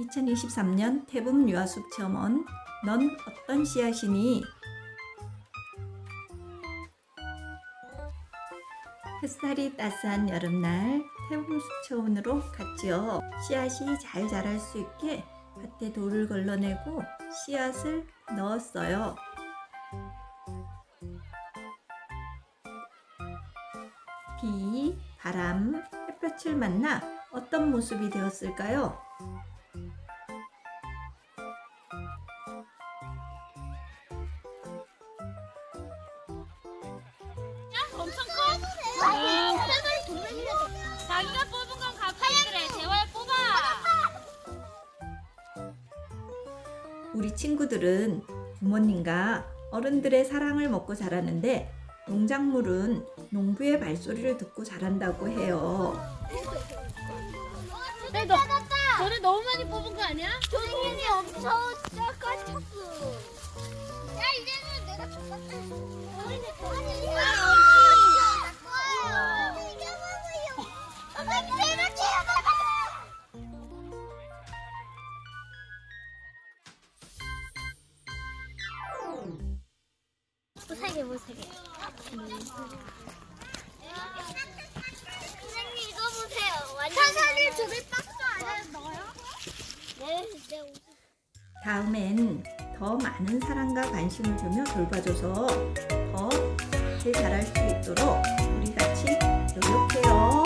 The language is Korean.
2023년 태북 유아숲 체험원 넌 어떤 씨앗이니? 햇살이 따스한 여름날 태북 숲 체험원으로 갔지요. 씨앗이 잘 자랄 수 있게 밭에 돌을 걸러내고 씨앗을 넣었어요. 비, 바람, 햇볕을 만나 어떤 모습이 되었을까요? 엄청 커? 자기가 뽑은 건 가까이 그래. 제발 뽑아. 우리 친구들은 부모님과 어른들의 사랑을 먹고 자라는데 농작물은 농부의 발소리를 듣고 자란다고 해요. 너네 너무 많이 뽑은 거 아니야? 선생님이 엄청 깎았어. 야, 이제는 내가 깎았다. 아니, 못하게. 선생님 이거 보세요. 선생님 저기 박스 안에 넣어요? 네. 다음엔 더 많은 사랑과 관심을 주며 돌봐줘서 더 잘 자랄 수 있도록 우리 같이 노력해요.